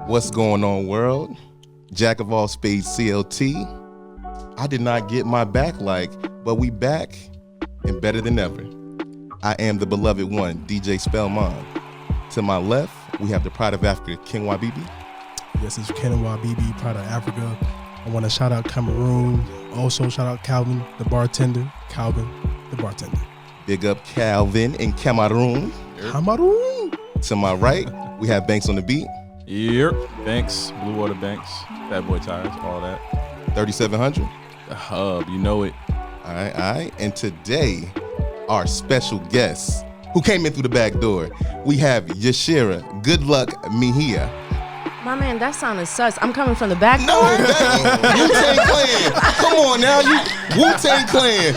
What's going on, world? Jack of all spades CLT. I did not get my back but we back and better than ever. I am the beloved one, DJ Spellman. To my left, we have the pride of Africa, King Wabibi. This is Ken Wabibi, pride of Africa. I want to shout out Cameroon. Also shout out Calvin, the bartender. Calvin, the bartender. Big up Calvin in Cameroon. Cameroon. To my right, we have Banks on the beat. Yep, Banks, Blue Water Banks, Bad Boy Tires, all that. 3700. The hub, you know it. All right. And today, our special guest, who came in through the back door, we have Yashira Good Luck Mejia. My man, that sounded sus. I'm coming from the back No, door. Wu-Tang Clan. Come on now, Wu-Tang Clan.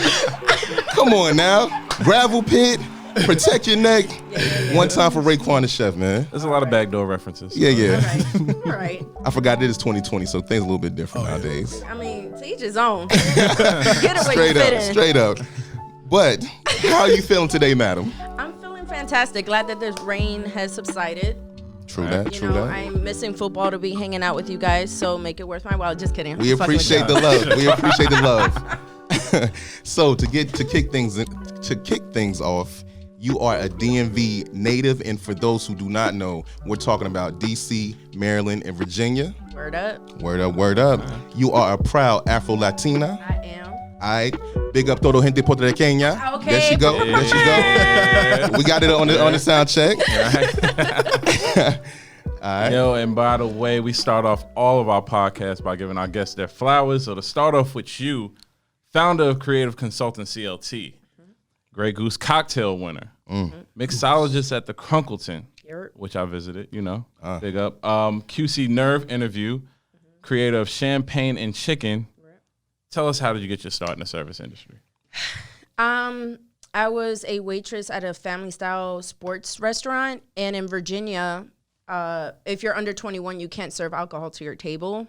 Come on now. Gravel pit. Protect your neck. One time for Raekwon the Chef, man. There's a lot of backdoor references. Yeah. All right. I forgot it is 2020, so things are a little bit different nowadays. I mean, to each his own. Get it where you fit in. Straight up. But how are you feeling today, madam? I'm feeling fantastic. Glad that this rain has subsided. True that. I'm missing football to be hanging out with you guys, so make it worth my while. Just kidding. We appreciate the love. We appreciate the love. So to kick things off, you are a DMV native, and for those who do not know, we're talking about DC, Maryland, and Virginia. Word up. Word up. You are a proud Afro-Latina. I am. All right. Big up todo gente puertorriqueña. Okay. There she go. We got it on the sound check. All right. Yo, and by the way, we start off all of our podcasts by giving our guests their flowers. So to start off with you, founder of Creative Consultant CLT, Grey Goose cocktail winner, mixologist at the Crunkleton, which I visited, big up. QC Nerve interview, creator of Champagne and Chicken. Tell us, how did you get your start in the service industry? I was a waitress at a family-style sports restaurant, and in Virginia, if you're under 21, you can't serve alcohol to your table.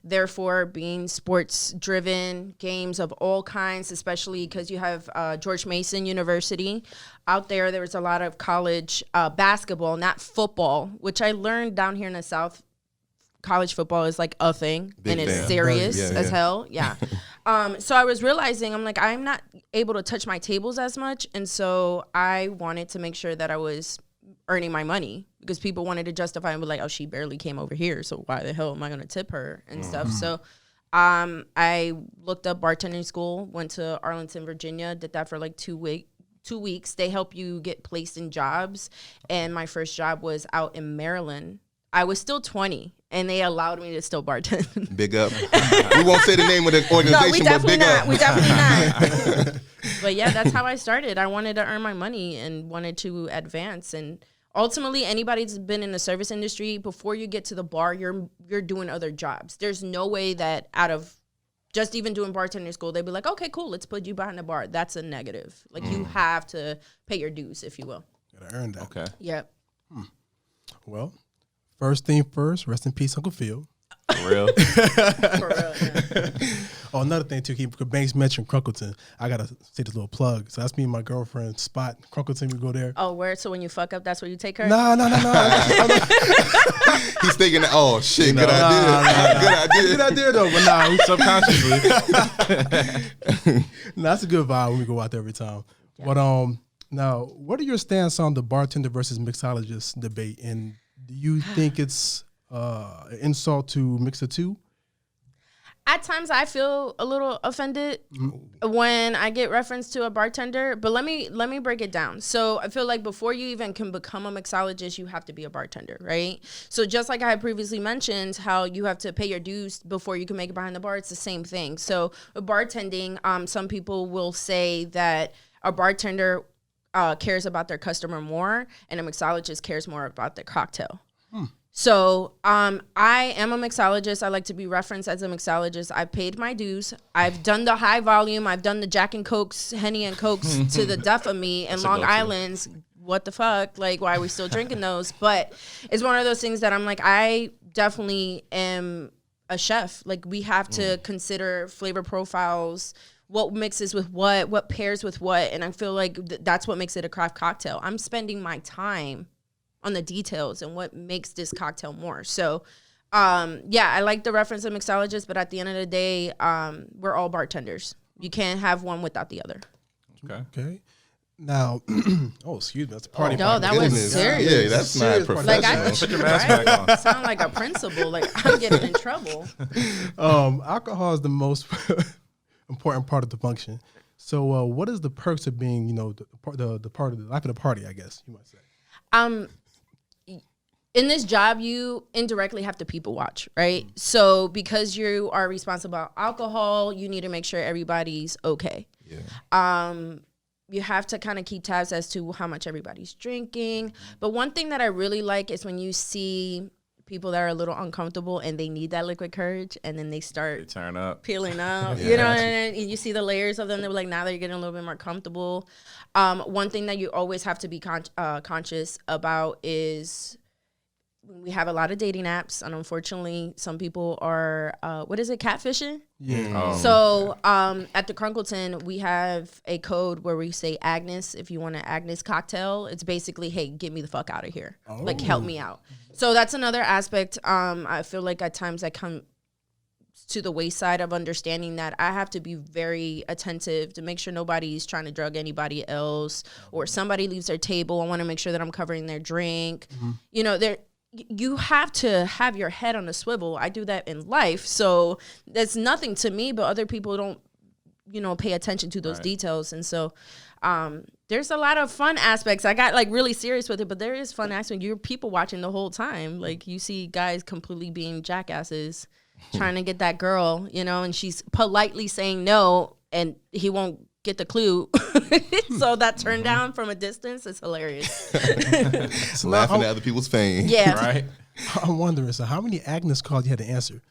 Therefore, being sports-driven, games of all kinds, especially because you have George Mason University. Out there was a lot of college basketball, not football, which I learned down here in the South. College football is like a thing, and it's serious as hell. Yeah. So I was realizing, I'm not able to touch my tables as much. And so I wanted to make sure that I was earning my money, because people wanted to justify and be like, oh, she barely came over here, so why the hell am I going to tip her and stuff. So I looked up bartending school, went to Arlington, Virginia, did that for like 2 weeks. They help you get placed in jobs. And my first job was out in Maryland. I was still 20, and they allowed me to still bartend. Big up. We won't say the name of the organization, but big up. We definitely not. But yeah, that's how I started. I wanted to earn my money and wanted to advance. And ultimately, anybody that's been in the service industry, before you get to the bar, you're doing other jobs. There's no way that out of just even doing bartending school, they'd be like, okay, cool, let's put you behind the bar. That's a negative. Like, you have to pay your dues, if you will. Gotta earn that. Okay. Yep. Well, first thing first, rest in peace, Uncle Phil. For real? For real, yeah. Oh, another thing too, because Banks mentioned Crunkleton. I gotta say this little plug. So that's me and my girlfriend Spot. Crunkleton, we go there. Oh, where? So when you fuck up, that's where you take her? No. He's thinking, oh shit, good idea. Good idea though, but nah, Subconsciously. that's a good vibe when we go out there every time. Yeah. But now, what are your stance on the bartender versus mixologist debate? And do you think it's an insult to mix the two? At times, I feel a little offended when I get reference to a bartender. But let me break it down. So I feel like before you even can become a mixologist, you have to be a bartender, right? So just like I had previously mentioned, how you have to pay your dues before you can make it behind the bar, it's the same thing. So with bartending, some people will say that a bartender cares about their customer more, and a mixologist cares more about their cocktail. So I am a mixologist. I like to be referenced as a mixologist. I paid my dues. I've done the high volume. I've done the Jack and Cokes, Henny and Cokes to the death of me, and Long Island's. What the fuck? Like, why are we still drinking those? But it's one of those things that I'm like, I definitely am a chef. Like, we have to consider flavor profiles, what mixes with what pairs with what, and I feel like that's what makes it a craft cocktail. I'm spending my time on the details and what makes this cocktail more. So, yeah, I like the reference of mixologist, but at the end of the day, we're all bartenders. You can't have one without the other. Okay. Okay. Now, oh, excuse me, that's a party. No, that was Goodness. serious. Yeah, that's not Serious professional. Like Put your mask back on. sound like a principal. Like I'm getting in trouble. Alcohol is the most important part of the function. So, what is the perks of being, the part of the life of the party? I guess you might say. In this job, you indirectly have to people watch, right? So because you are responsible about alcohol, you need to make sure everybody's okay. Yeah. You have to kind of keep tabs as to how much everybody's drinking. But one thing that I really like is when you see people that are a little uncomfortable and they need that liquid courage, and then they start Turn up. peeling up, and you see the layers of them. They're like, now they're getting a little bit more comfortable. One thing that you always have to be conscious about is we have a lot of dating apps, and unfortunately, some people are, catfishing? Yeah. So at the Crunkleton, we have a code where we say Agnes. If you want an Agnes cocktail, it's basically, hey, get me the fuck out of here. Like, help me out. So that's another aspect. I feel like at times I come to the wayside of understanding that I have to be very attentive to make sure nobody's trying to drug anybody else, or somebody leaves their table. I want to make sure that I'm covering their drink. You have to have your head on a swivel. I do that in life. So that's nothing to me, but other people don't, pay attention to those details. And so there's a lot of fun aspects. I got like really serious with it, but there is fun aspects. You're people watching the whole time. Like you see guys completely being jackasses trying to get that girl, and she's politely saying no, and he won't get the clue. So that turn down from a distance is hilarious. Laughing at other people's pain. Yeah. Right? I'm wondering, so how many Agnes calls you had to answer?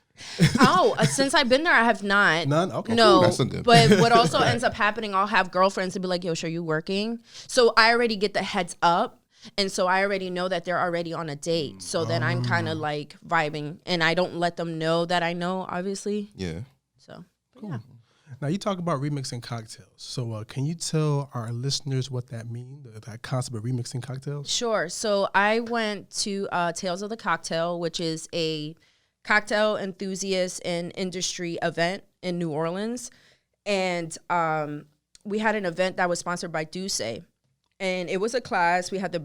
Since I've been there, I have not. None? Okay. No. Ooh, that's a good But what also ends up happening, I'll have girlfriends to be like, yo, sure, you working? So I already get the heads up. And so I already know that they're already on a date. So then I'm kind of like vibing, and I don't let them know that I know, obviously. Yeah. So, Cool. Yeah. Now, you talk about remixing cocktails. So can you tell our listeners what that means, that concept of remixing cocktails? Sure. So I went to Tales of the Cocktail, which is a cocktail enthusiast and industry event in New Orleans. And we had an event that was sponsored by Douce. And it was a class. We had the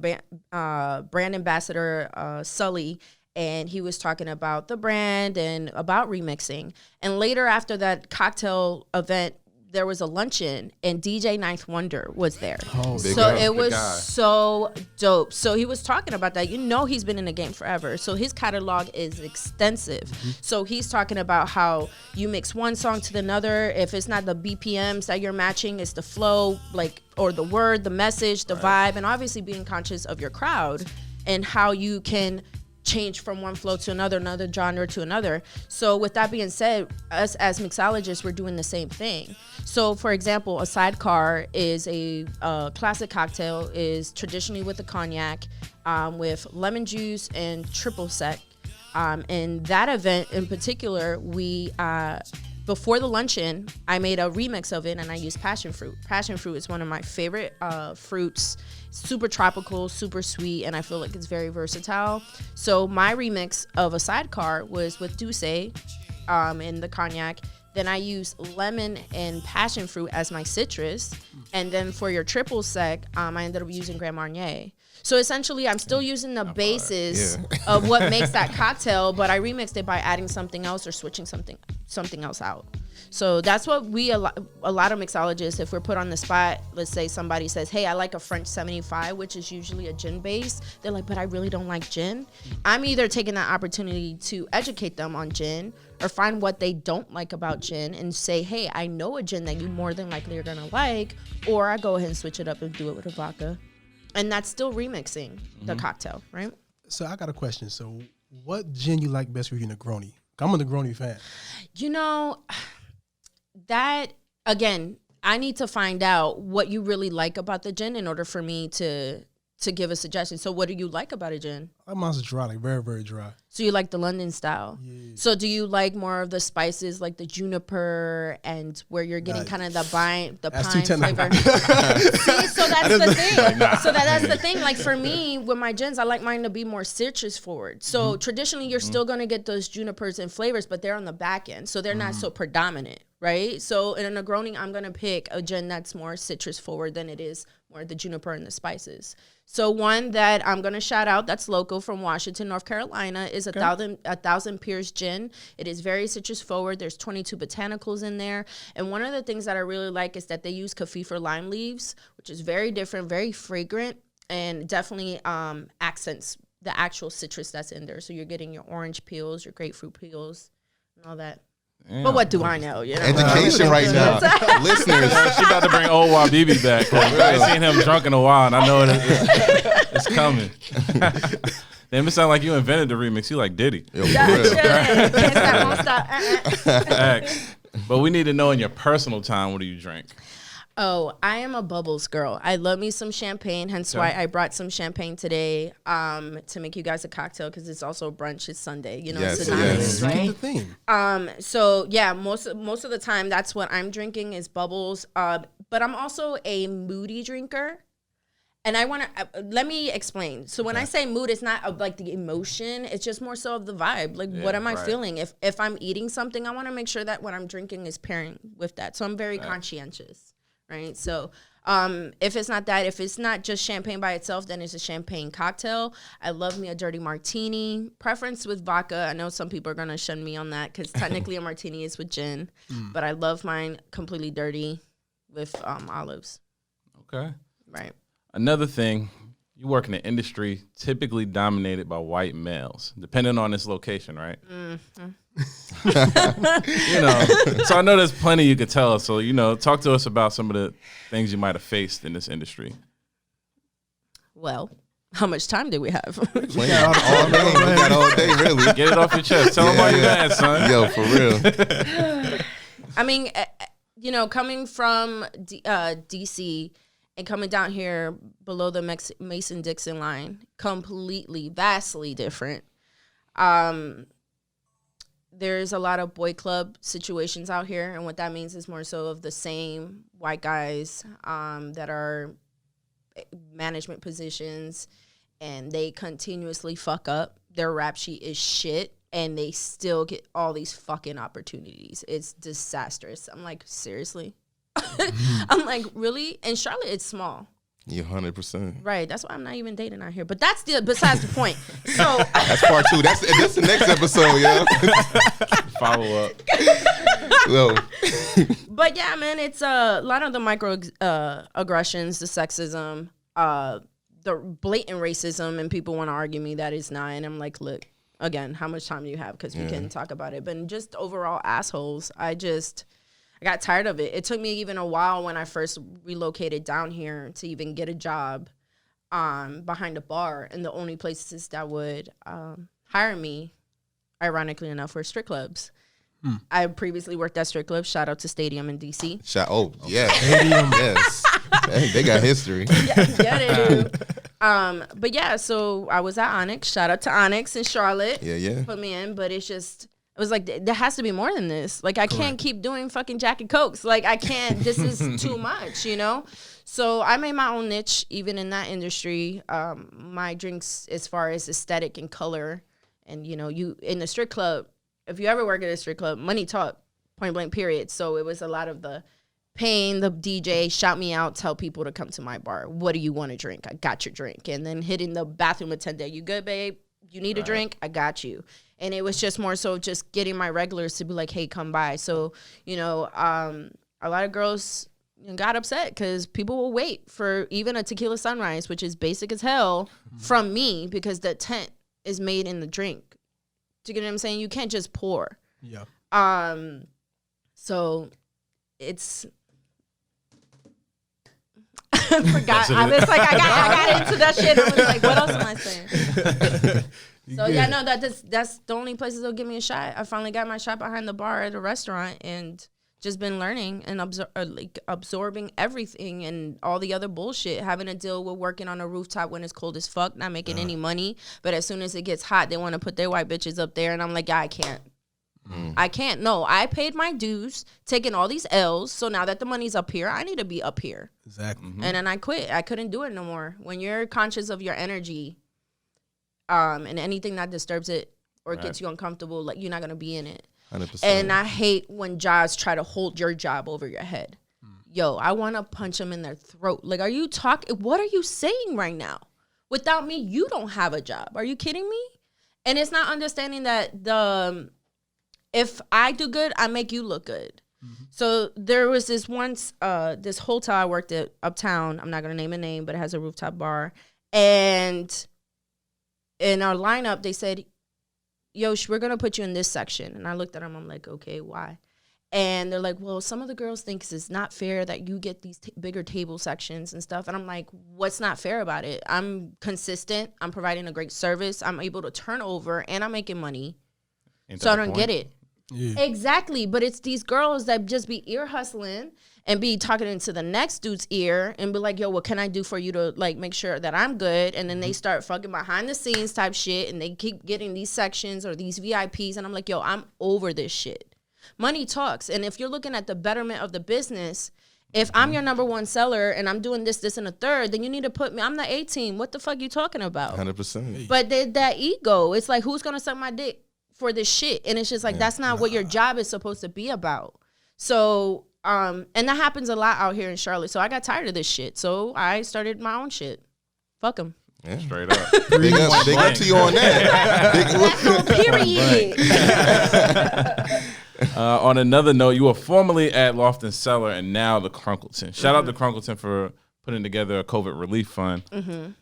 brand ambassador, Sully, and he was talking about the brand and about remixing. And later after that cocktail event, there was a luncheon, and DJ Ninth Wonder was there. Oh, Big so guy. it was guy. so dope. So he was talking about that. He's been in the game forever. So his catalog is extensive. Mm-hmm. So he's talking about how you mix one song to another. If it's not the BPMs that you're matching, it's the flow, or the word, the message, the vibe, and obviously being conscious of your crowd and how you can change from one flow to another genre to another. So with that being said, us as mixologists, we're doing the same thing. So for example, a sidecar is a classic cocktail, is traditionally with a cognac, with lemon juice and triple sec. And that event in particular, we before the luncheon, I made a remix of it, and I used passion fruit. Passion fruit is one of my favorite fruits. Super tropical, super sweet, and I feel like it's very versatile. So my remix of a sidecar was with Douce in the cognac. Then I used lemon and passion fruit as my citrus. And then for your triple sec, I ended up using Grand Marnier. So essentially, I'm still using the basis of what makes that cocktail, but I remixed it by adding something else or switching something else out. So that's what a lot of mixologists, if we're put on the spot, let's say somebody says, hey, I like a French 75, which is usually a gin base. They're like, but I really don't like gin. I'm either taking that opportunity to educate them on gin or find what they don't like about gin and say, hey, I know a gin that you more than likely are going to like, or I go ahead and switch it up and do it with a vodka. And that's still remixing the cocktail, right? So I got a question. So what gin you like best for your Negroni? I'm a Negroni fan. That, again, I need to find out what you really like about the gin in order for me to to give a suggestion. So what do you like about a gin? That mine's dry, like very, very dry. So you like the London style. Yeah. So do you like more of the spices, like the juniper, and where you're getting kind of the pine flavor? See, so that's the thing. So that's the thing. Like for me, with my gins, I like mine to be more citrus forward. So traditionally, you're still gonna get those junipers and flavors, but they're on the back end, so they're not so predominant, right? So in a Negroni, I'm gonna pick a gin that's more citrus forward than it is more the juniper and the spices. So one that I'm gonna shout out that's local from Washington, North Carolina is a Thousand Piers Gin. It is very citrus forward. There's 22 botanicals in there, and one of the things that I really like is that they use kaffir lime leaves, which is very different, very fragrant, and definitely accents the actual citrus that's in there. So you're getting your orange peels, your grapefruit peels, and all that. Damn. But what do I know? You know, Education right now. Listeners, She about to bring old Wabibi back. I ain't seen him drunk in a while, and I know it's coming. Damn, it sound like you invented the remix. You like Diddy. yo, for real. Can't stop, won't stop. Facts. But we need to know in your personal time, what do you drink? Oh, I am a bubbles girl. I love me some champagne, hence why I brought some champagne today to make you guys a cocktail, because it's also brunch. It's Sunday, you know, Yes, synonymous, yes. Keep right? the theme. So yeah, most of the time that's what I'm drinking is bubbles. But I'm also a moody drinker. And I want to let me explain. So when I say mood, it's not like the emotion. It's just more so of the vibe. Like, what am I feeling? If I'm eating something, I want to make sure that what I'm drinking is pairing with that. So I'm very conscientious, right? So if it's not that, if it's not just champagne by itself, then it's a champagne cocktail. I love me a dirty martini. Preference with vodka. I know some people are going to shun me on that because technically a martini is with gin. But I love mine completely dirty with olives. Okay. Right. Another thing, you work in an industry typically dominated by white males, depending on its location, right? You know, so I know there's plenty you could tell us. So, you know, talk to us about some of the things you might have faced in this industry. Well, how much time do we have? We got all day, really. Get it off your chest. Tell them why you're mad, son. Yo, for real. I mean, you know, coming from DC and coming down here below the Mason-Dixon line, completely, vastly different. There's a lot of boy club situations out here, and what that means is more so of the same white guys that are management positions, and they continuously fuck up. Their rap sheet is shit, and they still get all these fucking opportunities. It's disastrous. I'm like, seriously? I'm like, really? And Charlotte, it's small. You 100%. Right. That's why I'm not even dating out here. But that's besides the point. So That's part 2. That's the next episode, yo. Follow up. Yo. but yeah, man, it's a lot of the micro aggressions, the sexism, the blatant racism, and people want to argue me that it's not. And I'm like, look, again, how much time do you have? Because we can talk about it. But just overall assholes, I got tired of it. It took me even a while when I first relocated down here to even get a job behind a bar. And the only places that would hire me, ironically enough, were strip clubs. I previously worked at strip clubs. Shout out to Stadium in D.C. Yeah. Stadium. Yes. They got history. Yeah, they do. But yeah, so I was at Onyx. Shout out to Onyx in Charlotte. Yeah. Put me in, but it was like, there has to be more than this. Like, I can't keep doing fucking Jack and Cokes. Like, I can't, this is too much, you know? So I made my own niche, even in that industry. My drinks, as far as aesthetic and color, and, you know, you in the strip club, if you ever work at a strip club, money talk, point blank, period. So it was a lot of the paying the DJ, shout me out, tell people to come to my bar. What do you want to drink? I got your drink. And then hitting the bathroom attendant, you good, babe? You need a drink? I got you. And it was just more so just getting my regulars to be like, hey, come by. So, you know, a lot of girls got upset because people will wait for even a tequila sunrise, which is basic as hell, from me, because the tent is made in the drink. Do you get what I'm saying? You can't just pour. Yeah. So it's... I forgot. I was like, I got into that shit. I was like, what else am I saying? So yeah, no, that's the only places they'll give me a shot. I finally got my shot behind the bar at a restaurant, and just been learning and absorbing everything and all the other bullshit, having to deal with working on a rooftop when it's cold as fuck, not making any money. But as soon as it gets hot, they want to put their white bitches up there. And I'm like, yeah, I can't. I can't. No, I paid my dues, taking all these L's. So now that the money's up here, I need to be up here. Exactly. And then I quit. I couldn't do it no more. When you're conscious of your energy, and anything that disturbs it or gets you uncomfortable, like, you're not going to be in it. 100%. And I hate when jobs try to hold your job over your head. Yo, I want to punch them in their throat. Like, are you talking? What are you saying right now? Without me, you don't have a job. Are you kidding me? And it's not understanding that if I do good, I make you look good. So there was this once, this hotel I worked at uptown. I'm not going to name a name, but it has a rooftop bar. And in our lineup, they said, Yosh, we're going to put you in this section. And I looked at them. I'm like, okay, why? And they're like, well, some of the girls think it's not fair that you get these bigger table sections and stuff. And I'm like, what's not fair about it? I'm consistent. I'm providing a great service. I'm able to turn over and I'm making money. So I don't get it. Yeah. Exactly. But it's these girls that just be ear hustling and be talking into the next dude's ear and be like, yo, what can I do for you to, like, make sure that I'm good? And then they start fucking behind the scenes type shit and they keep getting these sections or these VIPs. And I'm like, yo, I'm over this shit. Money talks. And if you're looking at the betterment of the business, if I'm your number one seller and I'm doing this, and a third, then you need to put me, I'm the A team. What the fuck you talking about? 100%. But that ego, it's like, who's going to suck my dick for this shit? And it's just like, that's not what your job is supposed to be about. So, and that happens a lot out here in Charlotte. So I got tired of this shit. So I started my own shit. Fuck them. Yeah. Straight up. Big up to you on that. Period. On another note, you were formerly at Loft and Cellar and now the Crunkleton. Shout out to Crunkleton for putting together a COVID relief fund.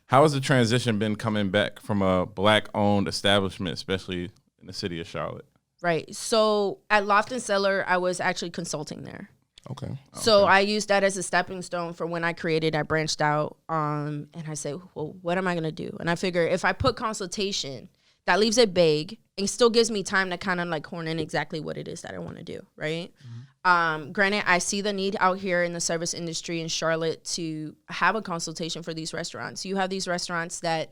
How has the transition been coming back from a Black-owned establishment, especially in the city of Charlotte? Right. So at Loft and Cellar, I was actually consulting there. Okay. So I used that as a stepping stone for when I branched out. And I said, well, what am I going to do? And I figure if I put consultation, that leaves it vague and still gives me time to kind of like horn in exactly what it is that I want to do. Right. Granted, I see the need out here in the service industry in Charlotte to have a consultation for these restaurants. You have these restaurants that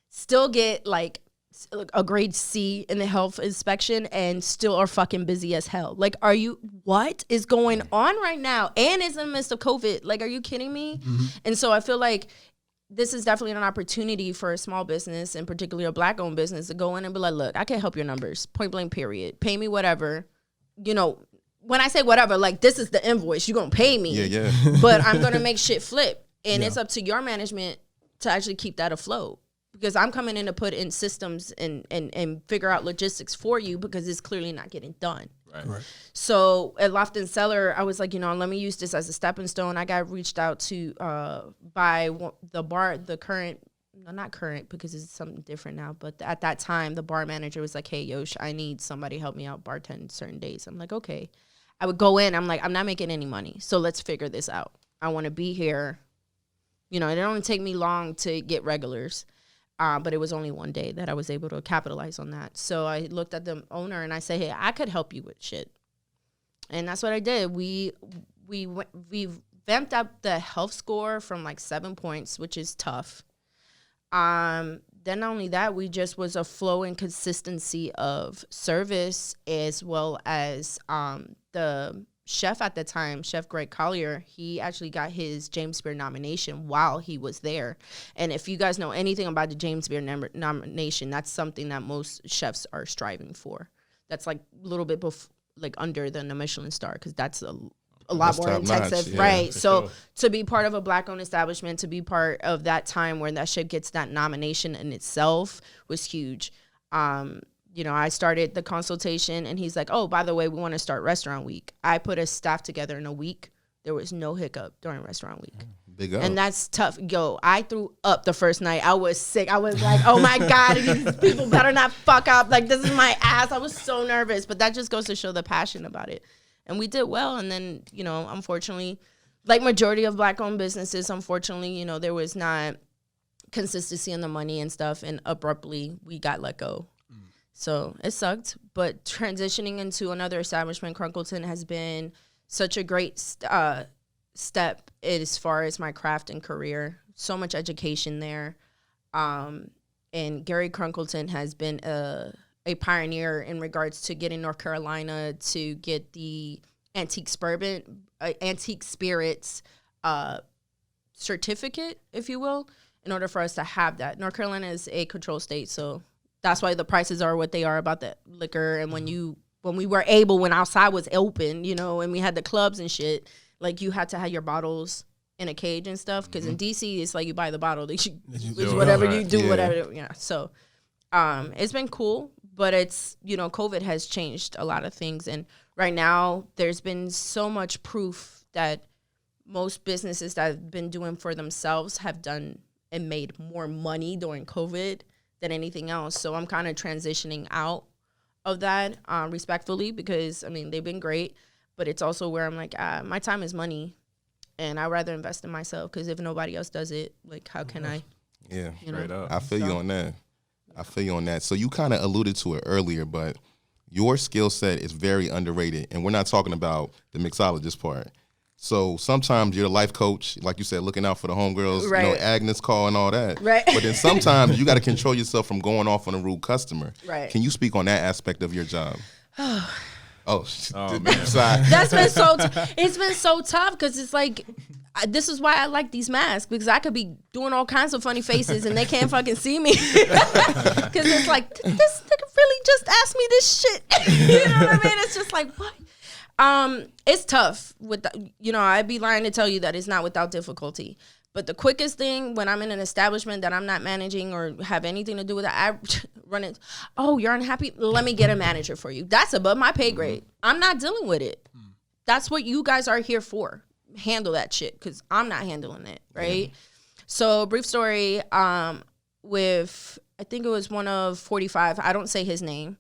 still get like a grade C in the health inspection and still are fucking busy as hell. Like, what is going on right now? And it's in the midst of COVID. Like, are you kidding me? And so I feel like this is definitely an opportunity for a small business, and particularly a Black-owned business, to go in and be like, look, I can help your numbers, point blank, period. Pay me whatever. You know, when I say whatever, like, this is the invoice. You're going to pay me. Yeah. But I'm going to make shit flip. And it's up to your management to actually keep that afloat. Because I'm coming in to put in systems and figure out logistics for you because it's clearly not getting done. Right. So at Loft and Cellar, I was like, let me use this as a stepping stone. I got reached out to by the bar, not current because it's something different now. But at that time, the bar manager was like, hey, Yosh, I need somebody to help me out bartend certain days. I'm like, okay. I would go in. I'm like, I'm not making any money. So let's figure this out. I want to be here. It don't only take me long to get regulars. But it was only one day that I was able to capitalize on that. So I looked at the owner and I said, hey, I could help you with shit. And that's what I did. We vamped up the health score from like 7 points, which is tough. Then not only that, we just was a flow and consistency of service, as well as the chef at the time, Chef Greg Collier, he actually got his James Beard nomination while he was there. And if you guys know anything about the James Beard nomination, that's something that most chefs are striving for. That's like a little bit under the Michelin star, because that's a lot more intensive, yeah, right? So sure. To be part of a Black-owned establishment, to be part of that time where that chef gets that nomination in itself was huge. I started the consultation and he's like, oh, by the way, we want to start restaurant week. I put a staff together in a week. There was no hiccup during restaurant week. Big up. And that's tough. Yo, I threw up the first night. I was sick. I was like, oh my God, these people better not fuck up. Like, this is my ass. I was so nervous, but that just goes to show the passion about it. And we did well. And then, unfortunately, like majority of Black-owned businesses, unfortunately, there was not consistency in the money and stuff. And abruptly, we got let go. So it sucked, but transitioning into another establishment, Crunkleton, has been such a great step as far as my craft and career. So much education there. And Gary Crunkleton has been a pioneer in regards to getting North Carolina to get the antique spirits certificate, if you will, in order for us to have that. North Carolina is a control state, so that's why the prices are what they are about the liquor. And when we were able, when outside was open, you know, and we had the clubs and shit, like you had to have your bottles in a cage and stuff. Because in DC, it's like you buy the bottle, it's whatever you do, whatever. Yeah. So it's been cool, but it's, you know, COVID has changed a lot of things. And right now, there's been so much proof that most businesses that have been doing for themselves have done and made more money during COVID than anything else. So I'm kind of transitioning out of that respectfully, because, I mean, they've been great, but it's also where I'm like, my time is money, and I'd rather invest in myself, because if nobody else does it, like, how can I? Yeah, you know? I feel you on that. So you kind of alluded to it earlier, but your skill set is very underrated, and we're not talking about the mixologist part. So sometimes you're a life coach, like you said, looking out for the homegirls, Right. you know, Agnes call and all that. Right. But then sometimes you got to control yourself from going off on a rude customer. Right. Can you speak on that aspect of your job? Oh, man. Side. That's been it's been so tough, because it's like, this is why I like these masks, because I could be doing all kinds of funny faces and they can't fucking see me. Because it's like, this nigga really just asked me this shit. You know what I mean? It's just like, what? It's tough. You know, I'd be lying to tell you that it's not without difficulty. But the quickest thing when I'm in an establishment that I'm not managing or have anything to do with it, I run it. Oh, you're unhappy? Let me get a manager for you. That's above my pay grade. I'm not dealing with it. That's what you guys are here for. Handle that shit, because I'm not handling it, right? So, brief story, with, I think it was one of 45, I don't say his name,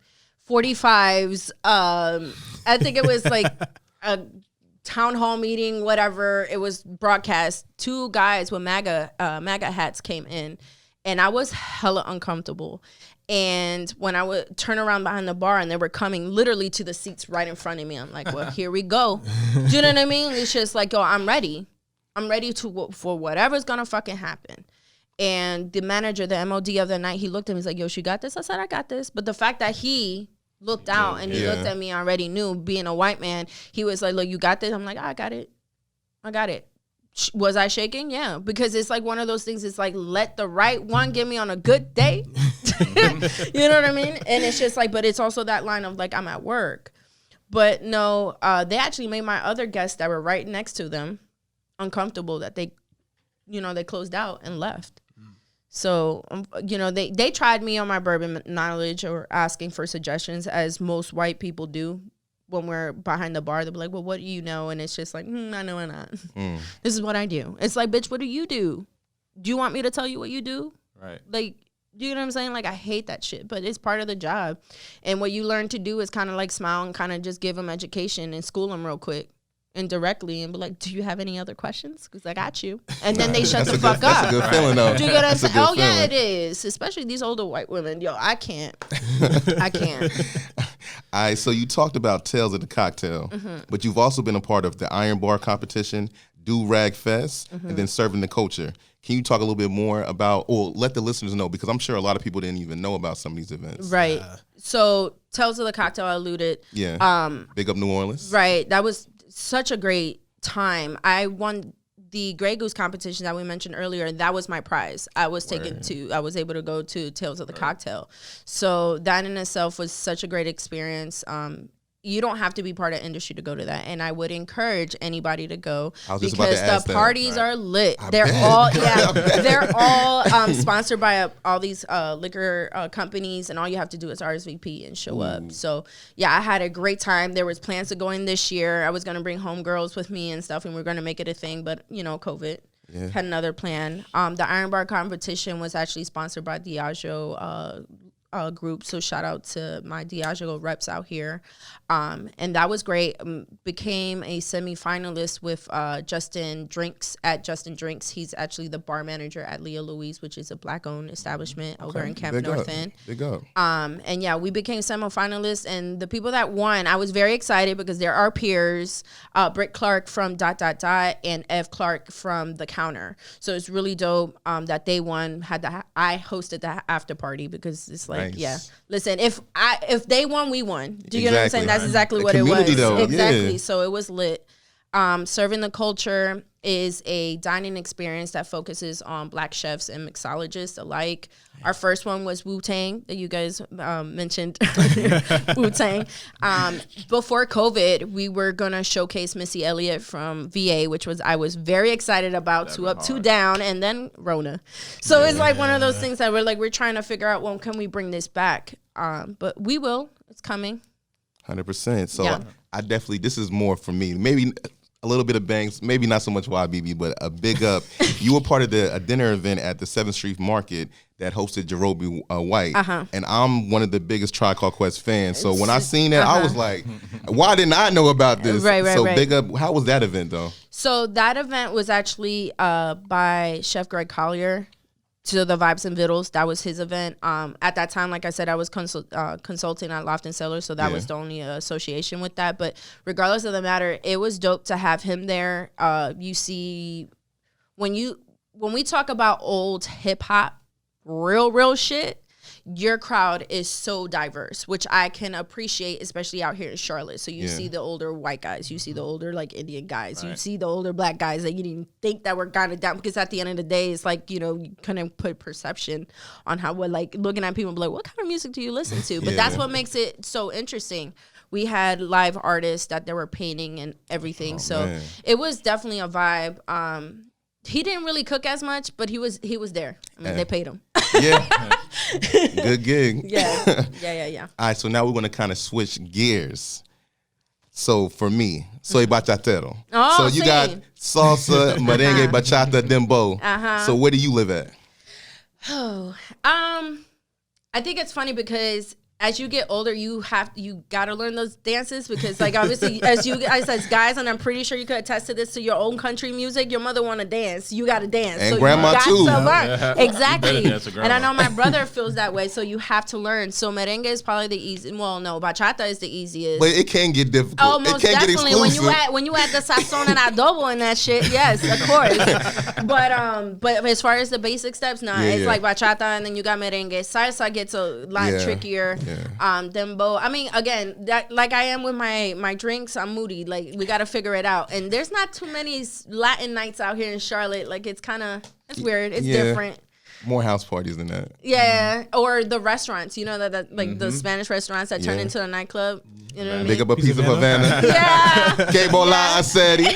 45's, I think it was like a town hall meeting, whatever, it was broadcast. 2 guys with MAGA hats came in, and I was hella uncomfortable. And when I would turn around behind the bar and they were coming literally to the seats right in front of me, I'm like, well, here we go. Do you know what I mean? It's just like, yo, I'm ready. I'm ready for whatever's gonna fucking happen. And the manager, the MOD of the night, he looked at me, he's like, yo, she got this? I said, I got this. But the fact that he looked out and he looked at me, already knew, being a white man, he was like, look, you got this? I'm like, I got it. Was I shaking? Yeah, because it's like one of those things. It's like, let the right one get me on a good day. You know what I mean? And it's just like, but it's also that line of like, I'm at work. But no, they actually made my other guests that were right next to them uncomfortable, that they closed out and left. So, you know, they tried me on my bourbon knowledge or asking for suggestions, as most white people do. When we're behind the bar, they'll be like, well, what do you know? And it's just like, I know or not. This is what I do. It's like, bitch, what do you do? Do you want me to tell you what you do? Right. Like, you know what I'm saying? Like, I hate that shit, but it's part of the job. And what you learn to do is kind of like smile and kind of just give them education and school them real quick and directly, and be like, do you have any other questions? Because I got you. And then they shut the fuck up. That's a good feeling, though. Do you get what I'm saying? Oh, yeah, feeling. it is. Especially these older white women. Yo, I can't. I can't. All right, so you talked about Tales of the Cocktail, but you've also been a part of the Iron Bar competition, Do Rag Fest, and then Serving the Culture. Can you talk a little bit more about, or let the listeners know, because I'm sure a lot of people didn't even know about some of these events. Right. So Tales of the Cocktail, I alluded. Yeah. Big up New Orleans. Right. That was such a great time. I won the Grey Goose competition that we mentioned earlier. That was my prize. I was I was able to go to Tales of the Cocktail. So that in itself was such a great experience. You don't have to be part of industry to go to that, and I would encourage anybody to go, because the parties are lit. They're all sponsored by all these liquor companies, and all you have to do is RSVP and show up. So yeah, I had a great time. There was plans to go in this year. I was gonna bring homegirls with me and stuff, and we are gonna make it a thing, but you know, COVID. Had another plan. The Iron Bar competition was actually sponsored by Diageo group. So shout out to my Diageo reps out here. And that was great. Became a semi-finalist with Justin Drinks at Justin Drinks. He's actually the bar manager at Leah Louise, which is a Black-owned establishment over in Camp North End. Big up. And yeah, we became semi-finalists. And the people that won, I was very excited because there are peers, Britt Clark from ... and Ev Clark from The Counter. So it's really dope that they won. I hosted the after party because it's like, Nice. yeah. Listen, if they won, we won. Do you know what I'm saying? Exactly. That's exactly The what it was. community, though, Exactly. yeah. So it was lit. Serving the Culture is a dining experience that focuses on Black chefs and mixologists alike. Our first one was Wu-Tang that you guys mentioned. Wu-Tang. Before COVID, we were gonna showcase Missy Elliott from VA, which I was very excited about. Two Up, Two Down, and then Rona. So it's like one of those things that we're trying to figure out. Well, can we bring this back? But we will. It's coming. 100%. So Yeah. I definitely, this is more for me. Maybe a little bit of Banks, maybe not so much YBB, but a big up. You were part of a dinner event at the 7th Street Market that hosted Jerobi White. And I'm one of the biggest Tribe Called Quest fans. So when I seen that, I was like, why didn't I know about this? Right. Big up. How was that event, though? So that event was actually by Chef Greg Collier. To the Vibes and Vittles, that was his event. At that time, like I said, I was consulting at Loft and Cellar, so that was the only association with that. But regardless of the matter, it was dope to have him there. You see, when we talk about old hip hop, real shit, your crowd is so diverse, which I can appreciate, especially out here in Charlotte. So you see the older white guys, you see the older like Indian guys, you see the older Black guys that you didn't think that were kind of down, because at the end of the day, it's like, you know, you kind of put perception on how we're like looking at people and be like, what kind of music do you listen to? But that's what makes it so interesting. We had live artists that they were painting and everything. Man. It was definitely a vibe. He didn't really cook as much, but he was there. I mean, they paid him. Yeah. Good gig. Yeah. All right, so now we're going to kind of switch gears. So for me, soy bachatero. Oh, so you got same. salsa, merengue, bachata, dembow. So where do you live at? I think it's funny because as you get older, you gotta learn those dances, because like obviously as guys, and I'm pretty sure you could attest to this, to your own country music, your mother want to dance, you gotta dance, And so grandma you got too. to learn. You Exactly. better dance with And I grandma. know my brother feels that way, so you have to learn. So merengue is probably the easy. Well, no, bachata is the easiest. But it can get difficult. Oh, it most can get definitely. When exclusive. you add the sazon and adobo and that shit, yes, of course. But as far as the basic steps, it's like bachata, and then you got merengue. Salsa gets a lot trickier. Dembow. I mean, again, that, like I am with my drinks, I'm moody. Like we got to figure it out. And there's not too many Latin nights out here in Charlotte. Like it's weird. It's different. More house parties than that. Yeah, or the restaurants, you know, that like the Spanish restaurants that turn Yeah. into a nightclub. You know what I mean? Big up a piece of Havana. Yeah. Que bola aceri.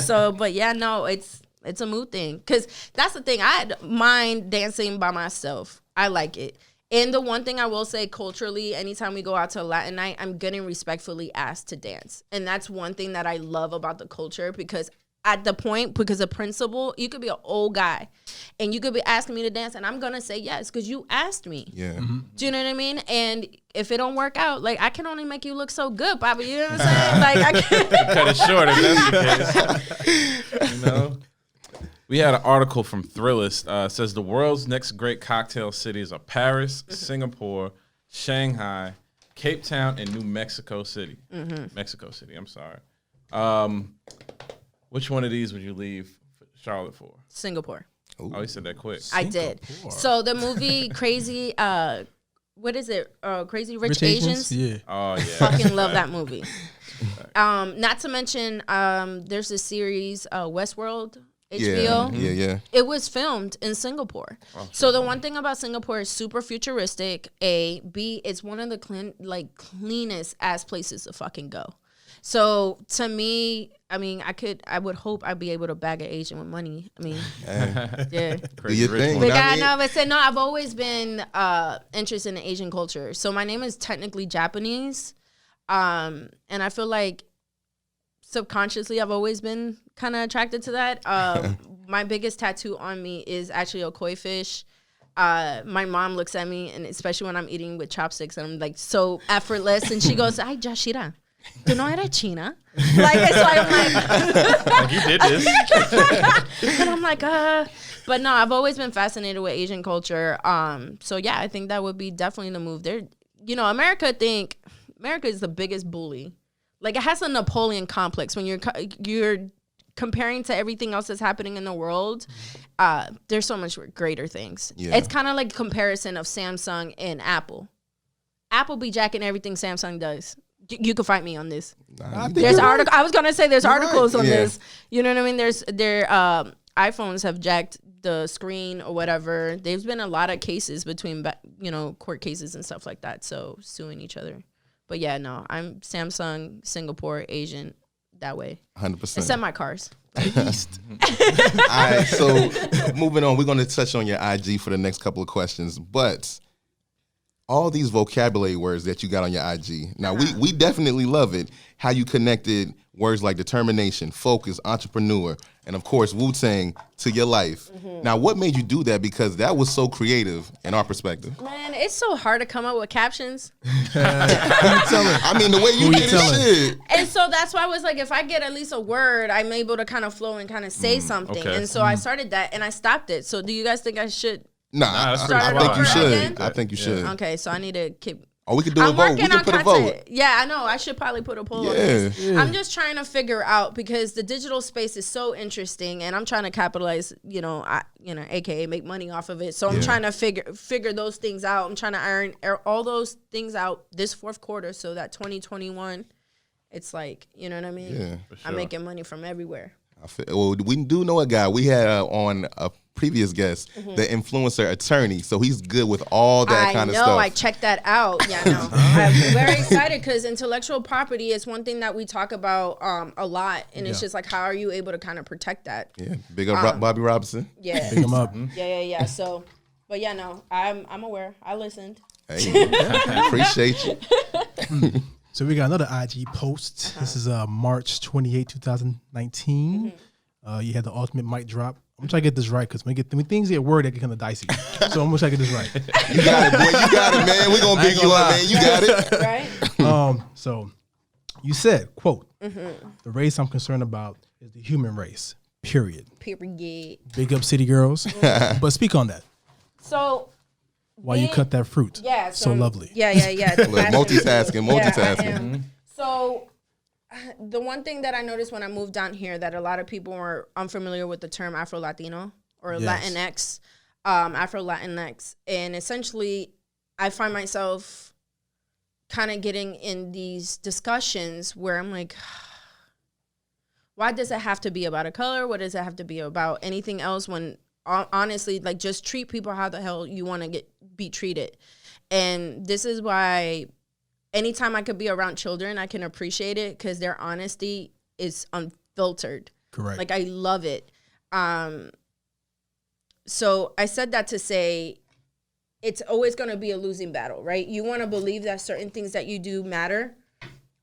So, but yeah, no, it's a mood thing. Because that's the thing. I mind dancing by myself. I like it. And the one thing I will say culturally, anytime we go out to a Latin night, I'm getting respectfully asked to dance. And that's one thing that I love about the culture, because because of principle, you could be an old guy and you could be asking me to dance, and I'm going to say yes because you asked me. Yeah. Do you know what I mean? And if it don't work out, like I can only make you look so good, Bobby. You know what I'm saying? Like I can Cut it short if that's the case. You know? We had an article from Thrillist. Says the world's next great cocktail cities are Paris, Singapore, Shanghai, Cape Town, and New Mexico City. Mexico City, I'm sorry. Which one of these would you leave Charlotte for? Singapore. Oh, you said that quick. I did. So the movie Crazy, what is it? Crazy Rich, Rich Asians. Yeah. Oh, yeah. Fucking love that movie. Not to mention, there's a series, Westworld, HBO. Yeah. It was filmed in Singapore. So the one thing about Singapore is super futuristic. B, it's one of the cleanest ass places to fucking go. So to me, I mean, I would hope I'd be able to bag an Asian with money. I mean, yeah. Do your thing. But I mean, I've always been interested in Asian culture. So my name is technically Japanese. And I feel like subconsciously I've always been kind of attracted to that. My biggest tattoo on me is actually a koi fish. my mom looks at me, and especially when I'm eating with chopsticks, and I'm like so effortless, and she goes, "Ay, Yashira, tú no eres China." Like, and so I'm like, Like, you did this. and I'm like, But no, I've always been fascinated with Asian culture. So yeah, I think that would be definitely the move. There, America is the biggest bully. Like, it has a Napoleon complex when you're comparing to everything else that's happening in the world. There's so much greater things. Yeah. It's kind of like a comparison of Samsung and Apple. Apple be jacking everything Samsung does. You can fight me on this. I think There's you're right. I was gonna say there's articles on Yeah. this. You know what I mean? Their iPhones have jacked the screen or whatever. There's been a lot of cases between court cases and stuff like that. So suing each other. But yeah, no, I'm Samsung, Singapore, Asian, that way. 100%. Except my cars. All right, so moving on, we're going to touch on your IG for the next couple of questions, but all these vocabulary words that you got on your IG. Now, we definitely love it, how you connected words like determination, focus, entrepreneur, and of course, Wu-Tang to your life. Now, what made you do that? Because that was so creative in our perspective. Man, it's so hard to come up with captions. I mean, the way you Who you did telling? it, shit. And so that's why I was like, if I get at least a word, I'm able to kind of flow and kind of say something. okay. And so I started that, and I stopped it. So do you guys think I should? Nah, that's I pretty think you smart. should. Again? I think you should. Okay, so I need to keep. Or we could do a I'm vote. We working can on put a content. vote. Yeah, I know. I should probably put a poll on this. Yeah. I'm just trying to figure out, because the digital space is so interesting, and I'm trying to capitalize, AKA make money off of it. So I'm trying to figure those things out. I'm trying to iron all those things out this fourth quarter, so that 2021, it's like, you know what I mean? Yeah. I'm making money from everywhere. Well, we do know a guy. We had on a previous guest, the influencer attorney. So he's good with all that kind of stuff. I checked that out. Yeah, no. I'm very excited because intellectual property is one thing that we talk about a lot. And it's just like, how are you able to kind of protect that? Yeah, big up Bobby Robinson. Yeah. Pick 'em up. Yeah. So, but yeah, no, I'm aware. I listened. Hey, appreciate you. So we got another IG post. This is March 28, 2019. You had the ultimate mic drop. I'm trying to get this right because when things get word, they get kind of dicey. So I'm gonna try to get this right. You got it, boy. You got it, man. We're going to big you up, man. You got it. Right? So you said, quote, the race I'm concerned about is the human race, period. Period. Big up city girls. But speak on that. So, While you cut that fruit. yeah. So lovely. Yeah. Look, multitasking. Yeah, I am. So, the one thing that I noticed when I moved down here, that a lot of people were unfamiliar with the term Afro-Latino or Yes. Latinx, Afro-Latinx. And essentially, I find myself kind of getting in these discussions where I'm like, why does it have to be about a color? What does it have to be about anything else when honestly, like, just treat people how the hell you want to be treated? And this is why anytime I could be around children, I can appreciate it because their honesty is unfiltered. Correct. Like, I love it. So I said that to say it's always going to be a losing battle, right? You want to believe that certain things that you do matter.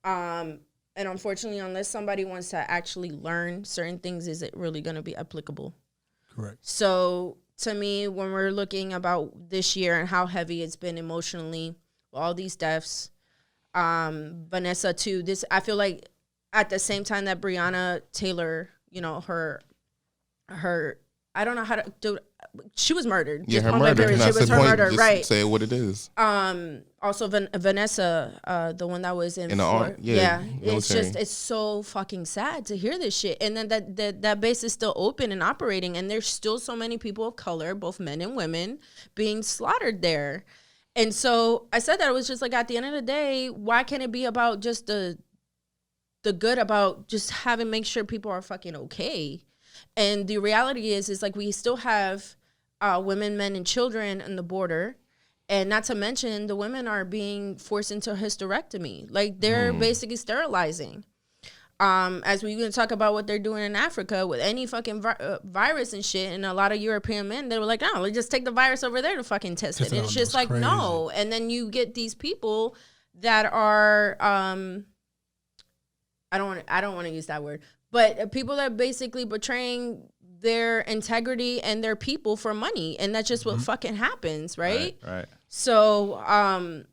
And unfortunately, unless somebody wants to actually learn certain things, is it really going to be applicable? Correct. So to me, when we're looking about this year and how heavy it's been emotionally, all these deaths, Vanessa too, I feel like at the same time that Breonna Taylor, her I don't know how to do it. She was murdered. Yeah, Just her on my murder. period. That's She was the her point. murder, Just right? say it what it is. Also Vanessa, the one that was in the Florida. army, yeah, It's military. just, it's so fucking sad to hear this shit. And then that base is still open and operating, and there's still so many people of color, both men and women, being slaughtered there. And so I said that it was just like, at the end of the day, why can't it be about just the good, about just make sure people are fucking okay? And the reality is like, we still have women, men, and children on the border. And not to mention, the women are being forced into hysterectomy. Like, they're basically sterilizing. As we're going to talk about what they're doing in Africa with any fucking virus and shit. And a lot of European men, they were like, no, let's just take the virus over there to fucking test it. And it's just like, crazy. no. And then you get these people that are, I don't want to use that word, but people that are basically portraying their integrity and their people for money, and that's just what fucking happens, right? Right. So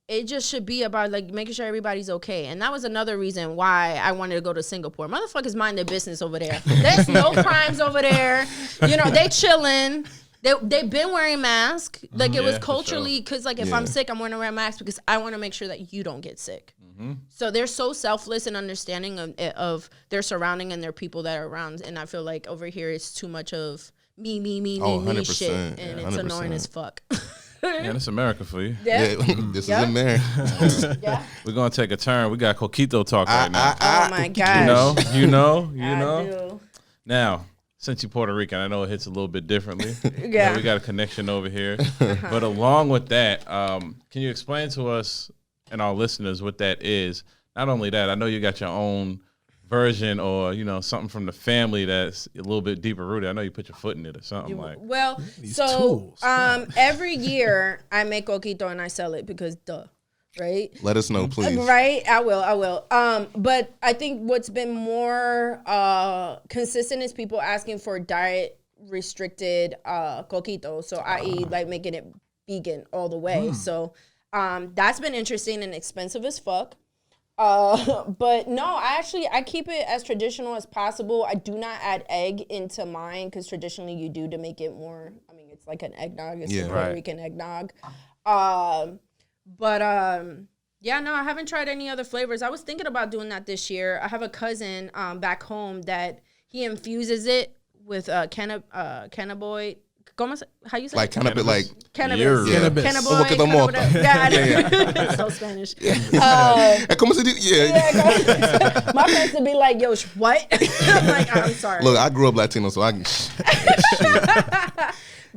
it just should be about like making sure everybody's okay. And that was another reason why I wanted to go to Singapore. Motherfuckers mind their business over there. There's no crimes over there. You know, they chilling. They've been wearing masks. Like, it was Yeah, for culturally, because, like, if I'm sick, I'm wearing a mask because I want to make sure that you don't get sick. So they're so selfless and understanding of their surrounding and their people that are around. And I feel like over here, it's too much of me, Oh, me 100%, shit. And it's 100%. annoying as fuck. Yeah, that's America for you. Yeah, this is America. Yeah. We're gonna take a turn. We got Coquito talk right now. Oh, my gosh. You know. I do. Now, since you're Puerto Rican, I know it hits a little bit differently. Yeah. We got a connection over here. But along with that, can you explain to us and our listeners what that is? Not only that, I know you got your own version or, you know, something from the family that's a little bit deeper rooted. I know you put your foot in it or something like. Well, These so tools. every year I make coquito and I sell it because duh, right? Let us know, please. Right, I will. But I think what's been more consistent is people asking for diet restricted coquito, so i.e. like making it vegan all the way. So that's been interesting and expensive as fuck. But no, I keep it as traditional as possible. I do not add egg into mine because traditionally you do to make it more. I mean, it's like an eggnog. It's Yeah. a Puerto Right. Rican eggnog. Yeah, no, I haven't tried any other flavors. I was thinking about doing that this year. I have a cousin back home that he infuses it with cannabinoid. How you say Like it? kind of bit like Cannabis. Yeah. Cannabis. Cannabis. Un poquito moto. Yeah. So Spanish. ¿Cómo se dice? Yeah. My friends would be like, yo, what? I'm like, I'm sorry. Look, I grew up Latino, so I can.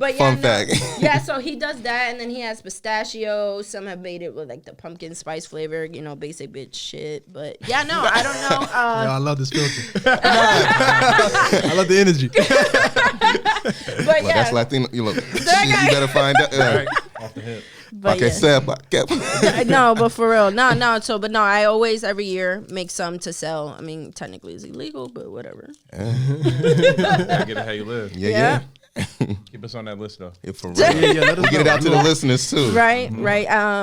But yeah, Fun no. fact. Yeah, so he does that, and then he has pistachio. Some have made it with like the pumpkin spice flavor, you know, basic bitch shit. But yeah, no, I don't know. Yo, I love this filter. I love the energy. But Look, yeah, that's Latino. You look. You better find out. Off the hip. but Okay, yeah. No, but for real, no. So, but no, I always every year make some to sell. I mean, technically it's illegal, but whatever. Get it how you live. Yeah. Keep us on that list though. Yeah, for real. Let us We get it know. out to the listeners too. Right.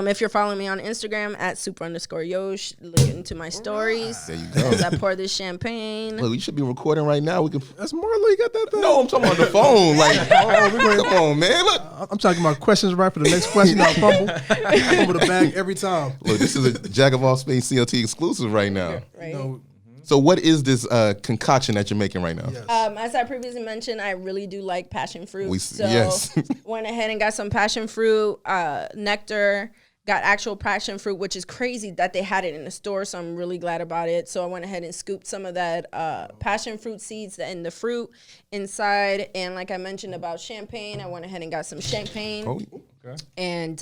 If you're following me on Instagram at super_yosh, look into my stories. There you go. As I pour this champagne. Look, we should be recording right now. We can. That's Marlo. You got that thing? No, I'm talking on the phone. Like, come on, man. Look, I'm talking about questions right for the next question. I'll fumble the bag every time. look. This is a Jack of All Spades CLT exclusive right now. Right. You know, So, what is this concoction that you're making right now? yes. As I previously mentioned, I really do like passion fruit. Yes. Went ahead and got some passion fruit nectar. Got actual passion fruit, which is crazy that they had it in the store. So I'm really glad about it. So I went ahead and scooped some of that passion fruit seeds and the fruit inside. And like I mentioned about champagne, I went ahead and got some champagne. Oh, Okay. And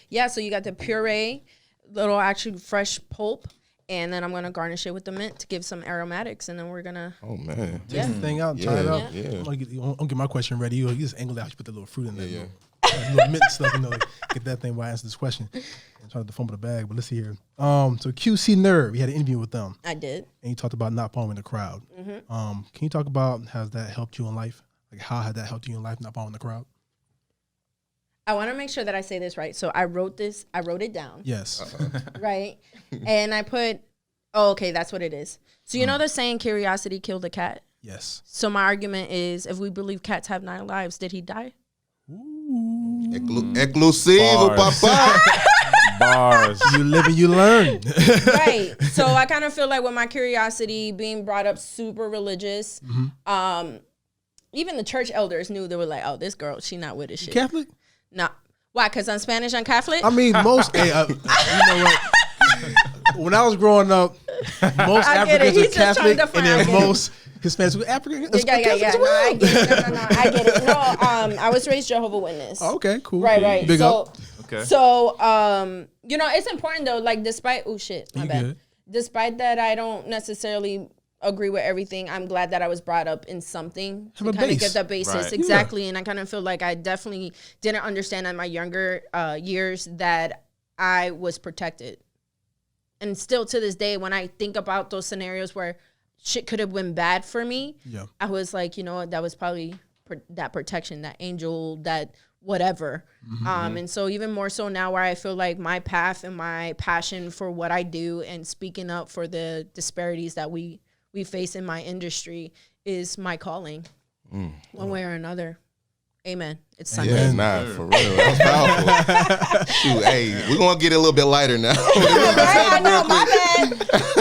yeah, so you got the puree, little actually fresh pulp. And then I'm going to garnish it with the mint to give some aromatics. And then we're going to, oh man. yeah. Thing out, try it out. Yeah. I'm gonna get my question ready. You just angle it out. You put the little fruit in there. Yeah. Little mint stuff. You know, like, get that thing while I answer this question. And try to fumble the bag. But let's see here. So QC Nerve, we had an interview with them, I did. and you talked about not following the crowd. Can you talk about how that helped you in life? Like, how had that helped you in life, not following the crowd? I want to make sure that I say this right. So I wrote it down. Yes. Right? And I put, okay, that's what it is. So you know the saying, curiosity killed a cat? Yes. So my argument is, if we believe cats have 9 lives, did he die? Exclusivo, Bars. papá. Bars. You live and you learn. Right. So I kind of feel like with my curiosity being brought up super religious, even the church elders knew. They were like, oh, this girl, she not with this shit. Catholic? Nah. Why? Because I'm Spanish and Catholic? I mean, most. Hey, you know what? When I was growing up, most I get it. Africans are He's just trying Catholic, to and find then it. most Hispanics were African. Yeah. Catholics as No, well. I get it. No, I get it. No, I was raised Jehovah's Witness. Oh, okay, cool. Right. Big so, up. Okay. So, you know, it's important though. Like, despite my You bad. good. Despite that, I don't necessarily agree with everything. I'm glad that I was brought up in something Have a to kind of base. get the basis Right. exactly. And I kind of feel like I definitely didn't understand in my younger years that I was protected. And still to this day, when I think about those scenarios where shit could have been bad for me, Yeah. I was like, you know what, that was probably that protection, that angel, that whatever. And so even more so now where I feel like my path and my passion for what I do and speaking up for the disparities that we face in my industry is my calling, one way or another. Amen. It's Sunday. Yeah, nah, for real. That was powerful. Shoot, hey, we're going to get a little bit lighter now. I know,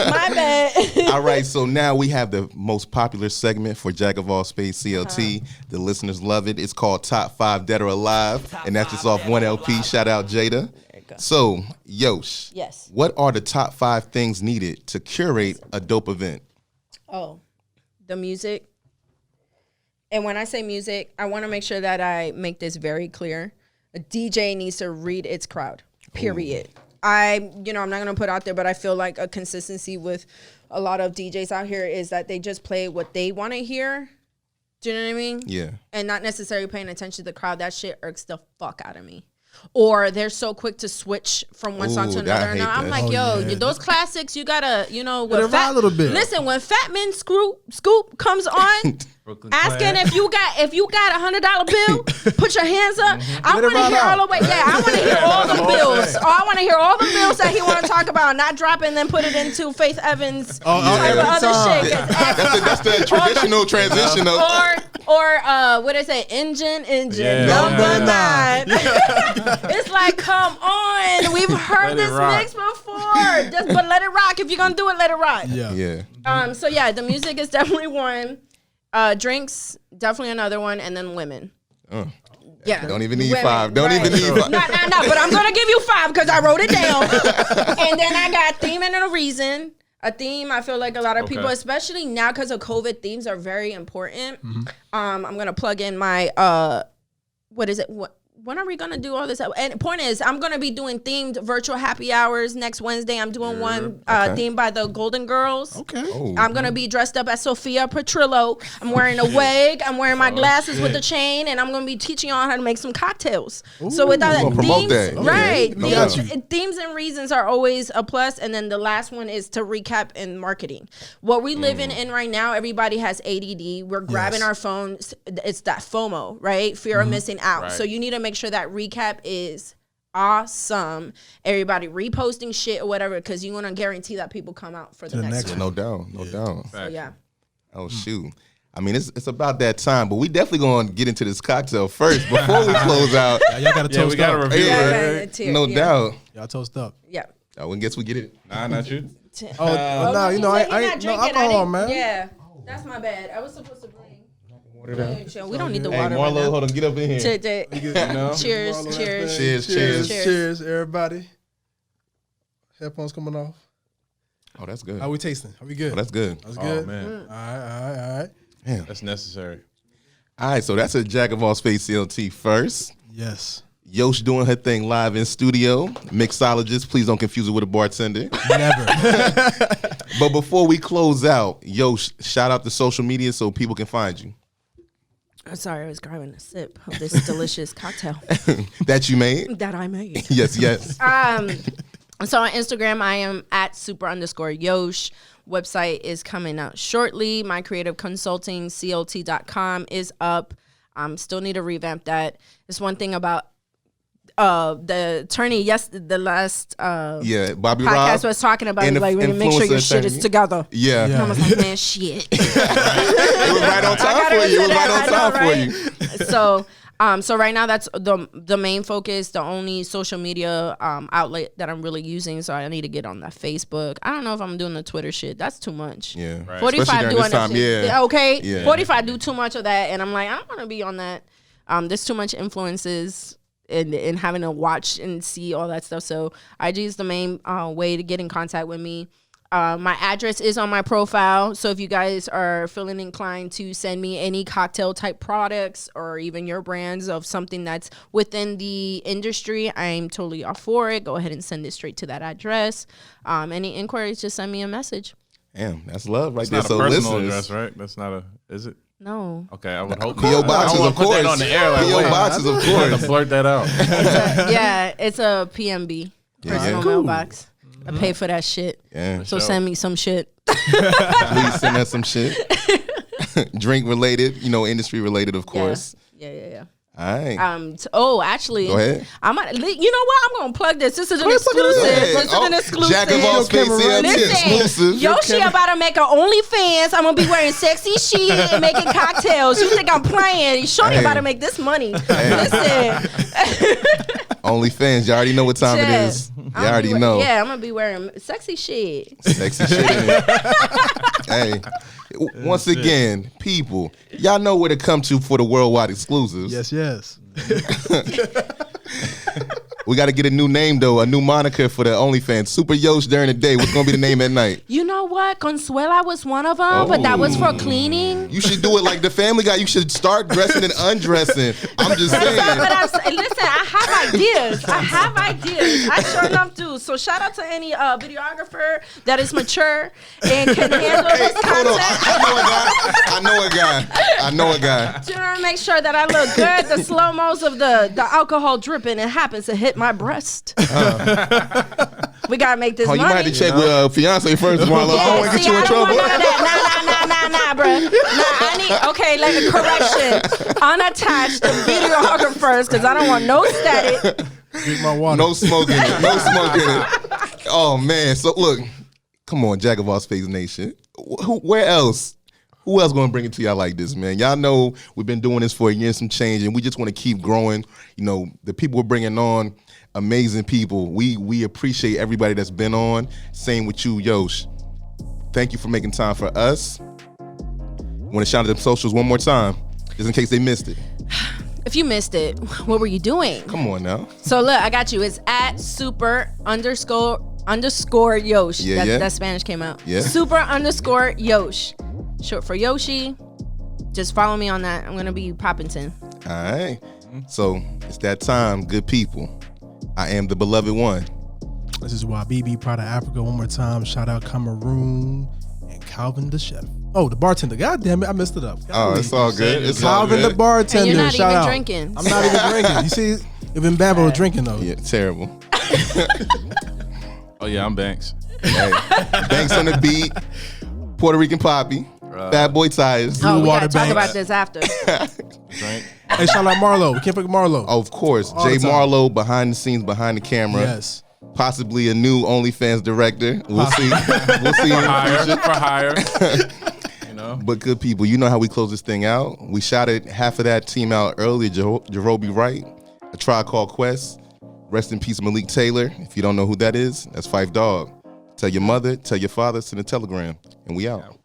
my bad. All right, so now we have the most popular segment for Jack of All Spades CLT. The listeners love it. It's called Top 5 Dead or Alive, and that's just off one LP. Shout out Jada. So, Yosh, Yes. what are the top 5 things needed to curate a dope event? Oh, the music. And when I say music, I want to make sure that I make this very clear. A DJ needs to read its crowd, period. I'm not going to put out there, but I feel like a consistency with a lot of DJs out here is that they just play what they want to hear. Do you know what I mean? Yeah. And not necessarily paying attention to the crowd. That shit irks the fuck out of me. Or they're so quick to switch from one song to Ooh, I another. And hate I'm that. like, those classics, you gotta, Let it ride a little bit. Listen, when Fat Man Scoop comes on, Brooklyn asking Clan. if you got $100 bill, put your hands up. I Let it want to ride hear out. all the way. Yeah, I want to hear all the bills. I want to hear all the bills that he want to talk about, not drop it and then put it into Faith Evans type of every other time. shit. 'Cause That's the traditional transition of. or what I say, engine Yeah. number 9. It's like, come on, we've heard Let it this rock. mix before. But let it rock. If you're gonna do it, let it rock. Yeah. So yeah, the music is definitely one. Drinks, definitely another one, and then women. Yeah. Don't even need Women, 5. Don't right. even need 5. No, but I'm gonna give you 5 because I wrote it down. And then I got theme and a reason. A theme, I feel like a lot of people, especially now because of COVID, themes are very important. I'm gonna plug in my what is it? When are we gonna do all this? And the point is, I'm gonna be doing themed virtual happy hours next Wednesday. I'm doing one themed by the Golden Girls. Okay. Oh, I'm gonna be dressed up as Sophia Petrillo. I'm wearing a wig. I'm wearing my glasses with the chain, and I'm gonna be teaching y'all how to make some cocktails. So without gonna promote themes, that. right? Okay. No doubt. Themes and reasons are always a plus. And then the last one is to recap in marketing. What we living in right now, everybody has ADD. We're grabbing our phones. It's that FOMO, right? Fear of missing out. Right. So you need to make sure that recap is awesome. Everybody reposting shit or whatever, because you want to guarantee that people come out for the next one. no doubt. No doubt. So yeah. Oh, shoot. I mean, it's about that time, but we definitely going to get into this cocktail first before we close out. Y'all got to Yeah, toast we got to up. review Yeah. it. No doubt. Y'all toast up. Yeah. I guess we get it. Nah, not you. Oh, no, you know, I said he ain't not no drinking. alcohol, man. Yeah. That's my bad. I was supposed to bring. We don't need the Hey, water. Marlo, right hold on. Get up in here. now. Cheers. Cheers. Cheers, everybody. Headphones coming off. Oh, that's good. How we tasting? Are we good? Oh, that's good. That's Oh, good. man. All right. Damn. That's necessary. All right, so that's a Jack of All Spades CLT first. Yes. Yosh doing her thing live in studio. Mixologist, please don't confuse it with a bartender. Never. But before we close out, Yosh, shout out to social media so people can find you. I'm sorry, I was grabbing a sip of this delicious cocktail That you made? that I made. Yes. So on Instagram, I am at super_Yosh. Website is coming out shortly. My creative consulting, CLT.com, is up. Still need to revamp that. It's one thing about the attorney, the last Yeah, Bobby podcast Rob. was talking about and it, like, the make sure your influencer shit is attorney. together. Yeah. And I was like, man, shit. It was right on time for you. It was right on time for you. So right now that's the main focus, the only social media outlet that I'm really using. So I need to get on that Facebook. I don't know if I'm doing the Twitter shit. That's too much. Yeah. Right. 45 Especially during doing this that time, shit. yeah. Okay. Yeah. 45 do too much of that, and I'm like, I don't want to be on that. There's too much influences and having to watch and see all that stuff. So IG is the main way to get in contact with me. My address is on my profile. So if you guys are feeling inclined to send me any cocktail type products or even your brands of something that's within the industry, I'm totally all for it. Go ahead and send it straight to that address. Any inquiries, just send me a message. Damn, that's love right It's there. not a So personal listeners, address, right? That's not a. Is it? No. Okay, I would hope. P.O. not. boxes, I don't of wanna put course. that on the air. Like, P.O. wait, boxes, of I had course. to blurt that out. Yeah, it's a PMB, personal yeah. mailbox. I pay for that shit. Yeah. So sure. send me some shit. Please send us some shit. Drink related, industry related, of course. Yeah. All right. Actually, Go ahead. you know what? I'm gonna plug this. This is an Plug it exclusive. in. This is an exclusive. Jack of all spades, CLT exclusive. Yoshi about to make an OnlyFans. I'm gonna be wearing sexy shit and making cocktails. You think I'm playing? Shorty about to make this money. Listen. OnlyFans, you already know what time it is. You already know. Yeah, I'm gonna be wearing sexy shit. Sexy shit in it. Hey, once again, people, y'all know where to come to for the worldwide exclusives. Yes. We got to get a new name, though, a new moniker for the OnlyFans. Super Yosh during the day. What's going to be the name at night? You know what? Consuela was one of them, but that was for cleaning. You should do it like the Family Guy. You should start dressing and undressing. I'm just saying. Listen, I have ideas. I sure enough do. So shout out to any videographer that is mature and can handle this Hold on. concept. I know a guy. To make sure that I look good. The slow-mos of the alcohol dripping, it happens to hit my breast. We gotta make this Oh, you money. might have to check with fiance first, Marlo. I don't want to get you in trouble. Nah, bro. Correction. Unattached the videographers, because I don't want no static. Drink my water. No smoking it. No smoking it. Oh, man. So, look. Come on, Jack of all spades nation. Where else? Who else going to bring it to y'all like this, man? Y'all know we've been doing this for a year and some change, and we just want to keep growing. The people we're bringing on, amazing people. We appreciate everybody that's been on. Same with you, Yosh. Thank you for making time for us. Want to shout out them socials one more time, just in case they missed it. If you missed it, what were you doing? Come on now. So look, I got you. It's at super__Yosh. Yeah. That Spanish came out. Yeah. Super_Yosh. Short for Yoshi. Just follow me on that. I'm gonna be Poppington. All right. So it's that time, good people. I am the beloved one. This is YBB, Proud of Africa. One more time. Shout out Cameroon and Calvin the chef. Oh, the bartender. God damn it, I messed it up. Oh, it's all good. It's all Calvin good. the bartender. And you're not Shout even out. drinking. I'm not even drinking. You see, even Bambo was drinking though. Yeah, terrible. Oh yeah, I'm Banks. Hey, Banks on the beat. Puerto Rican Poppy. Bad Boy Tires. Oh, we Water gotta talk Banks. about this after. Drink. Hey, shout out Marlo. We can't forget Marlo. Of course, All Jay the time. Marlowe behind the scenes, behind the camera. Yes. Possibly a new OnlyFans director. We'll see. We'll see. For hire. But good people, you know how we close this thing out. We shouted half of that team out earlier. Jerobi Wright, A Tribe Called Quest. Rest in peace, Malik Taylor. If you don't know who that is, that's Phife Dawg. Tell your mother, tell your father, send a telegram, and we out.